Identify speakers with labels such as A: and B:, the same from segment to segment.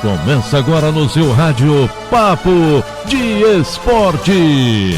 A: Começa agora no seu rádio Papo de Esporte.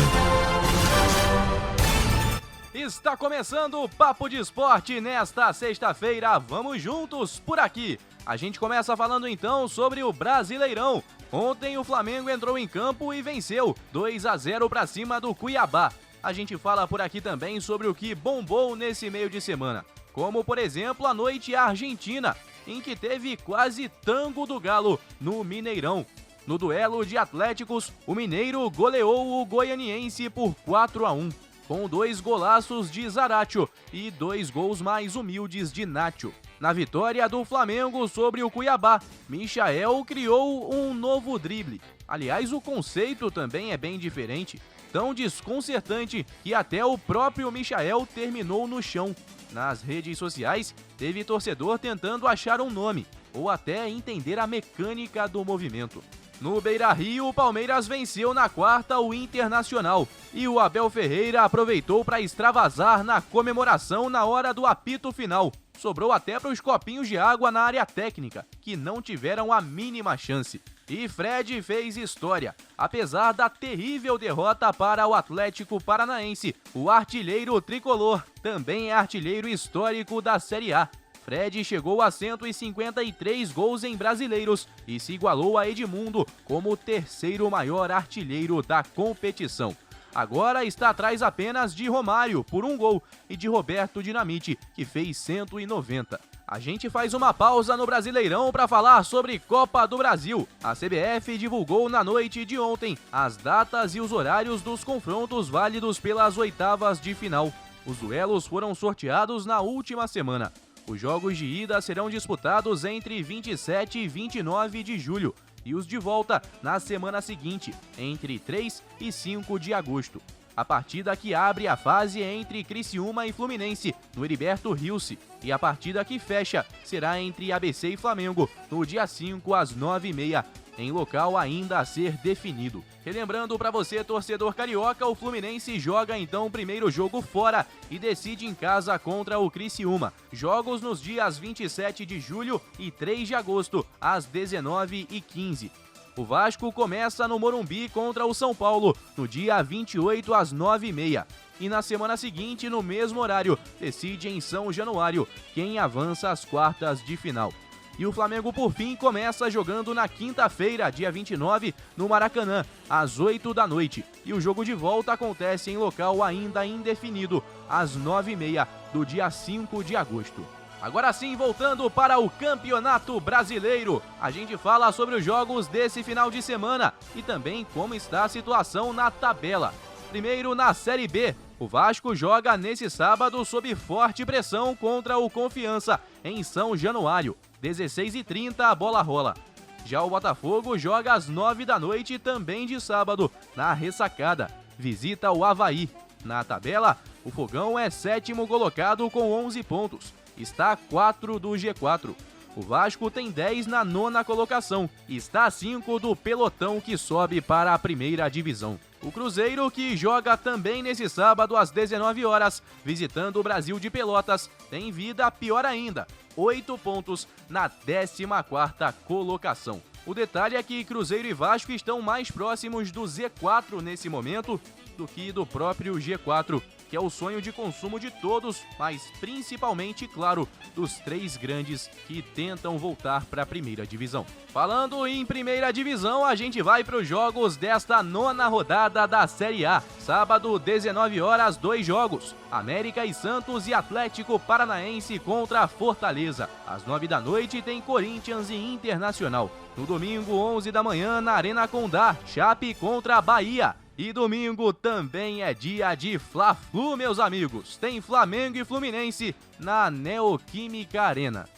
B: Está começando o Papo de Esporte nesta sexta-feira. Vamos juntos por aqui. A gente começa falando então sobre o Brasileirão. Ontem o Flamengo entrou em campo e venceu 2-0 para cima do Cuiabá. A gente fala por aqui também sobre o que bombou nesse meio de semana, como por exemplo a noite argentina, em que teve quase tango do Galo no Mineirão. No duelo de Atléticos, o Mineiro goleou o Goianiense por 4-1, com 2 golaços de Zaratio e 2 gols mais humildes de Nacho. Na vitória do Flamengo sobre o Cuiabá, Michael criou um novo drible. Aliás, o conceito também é bem diferente, tão desconcertante que até o próprio Michael terminou no chão. Nas redes sociais, teve torcedor tentando achar um nome, ou até entender a mecânica do movimento. No Beira-Rio, o Palmeiras venceu na quarta o Internacional e o Abel Ferreira aproveitou para extravasar na comemoração na hora do apito final. Sobrou até para os copinhos de água na área técnica, que não tiveram a mínima chance. E Fred fez história. Apesar da terrível derrota para o Atlético Paranaense, o artilheiro tricolor também é artilheiro histórico da Série A. Fred chegou a 153 gols em brasileiros e se igualou a Edmundo como o terceiro maior artilheiro da competição. Agora está atrás apenas de Romário, por 1 gol, e de Roberto Dinamite, que fez 190. A gente faz uma pausa no Brasileirão para falar sobre Copa do Brasil. A CBF divulgou na noite de ontem as datas e os horários dos confrontos válidos pelas oitavas de final. Os duelos foram sorteados na última semana. Os jogos de ida serão disputados entre 27 e 29 de julho e os de volta na semana seguinte, entre 3 e 5 de agosto. A partida que abre a fase é entre Criciúma e Fluminense, no Heriberto Rilse, e a partida que fecha será entre ABC e Flamengo, no dia 5 às 9h30, em local ainda a ser definido. Relembrando para você, torcedor carioca, o Fluminense joga então o primeiro jogo fora e decide em casa contra o Criciúma. Jogos nos dias 27 de julho e 3 de agosto, às 19h15. O Vasco começa no Morumbi contra o São Paulo, no dia 28 às 9h30. E na semana seguinte, no mesmo horário, decide em São Januário quem avança às quartas de final. E o Flamengo, por fim, começa jogando na quinta-feira, dia 29, no Maracanã, às 8 da noite. E o jogo de volta acontece em local ainda indefinido, às 9h30 do dia 5 de agosto. Agora sim, voltando para o Campeonato Brasileiro, a gente fala sobre os jogos desse final de semana e também como está a situação na tabela. Primeiro, na Série B, o Vasco joga nesse sábado sob forte pressão contra o Confiança, em São Januário. 16h30 a bola rola. Já o Botafogo joga às 9 da noite também de sábado, na Ressacada. Visita o Avaí. Na tabela, o Fogão é 7º colocado com 11 pontos. Está a 4 do G4. O Vasco tem 10 na 9ª colocação e está a 5 do pelotão que sobe para a primeira divisão. O Cruzeiro, que joga também nesse sábado às 19 horas, visitando o Brasil de Pelotas, tem vida pior ainda, 8 pontos na 14ª colocação. O detalhe é que Cruzeiro e Vasco estão mais próximos do Z4 nesse momento do que do próprio G4, que é o sonho de consumo de todos, mas principalmente, claro, dos 3 grandes que tentam voltar para a primeira divisão. Falando em primeira divisão, a gente vai para os jogos desta 9ª rodada da Série A. Sábado, 19 horas, 2 jogos. América e Santos e Atlético Paranaense contra Fortaleza. Às 9 da noite tem Corinthians e Internacional. No domingo, 11 da manhã, na Arena Condá, Chape contra Bahia. E domingo também é dia de Fla-Flu, meus amigos. Tem Flamengo e Fluminense na Neoquímica Arena.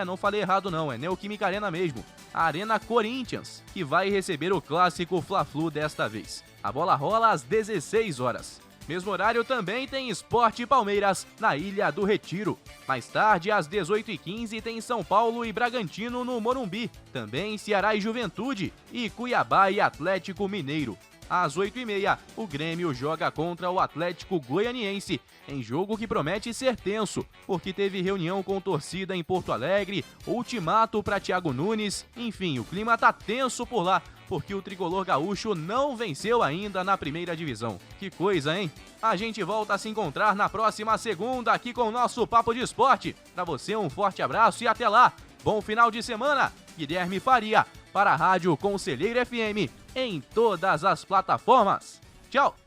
B: Não falei errado não, é Neoquímica Arena mesmo. A Arena Corinthians, que vai receber o clássico Fla-Flu desta vez. A bola rola às 16 horas. Mesmo horário também tem Sport e Palmeiras na Ilha do Retiro. Mais tarde, às 18h15, tem São Paulo e Bragantino no Morumbi. Também Ceará e Juventude e Cuiabá e Atlético Mineiro. Às 8h30, o Grêmio joga contra o Atlético Goianiense, em jogo que promete ser tenso, porque teve reunião com torcida em Porto Alegre, ultimato para Thiago Nunes, enfim, o clima tá tenso por lá, porque o tricolor gaúcho não venceu ainda na primeira divisão. Que coisa, hein? A gente volta a se encontrar na próxima segunda aqui com o nosso Papo de Esporte. Para você um forte abraço e até lá. Bom final de semana. Guilherme Faria para a Rádio Conselheiro FM em todas as plataformas. Tchau!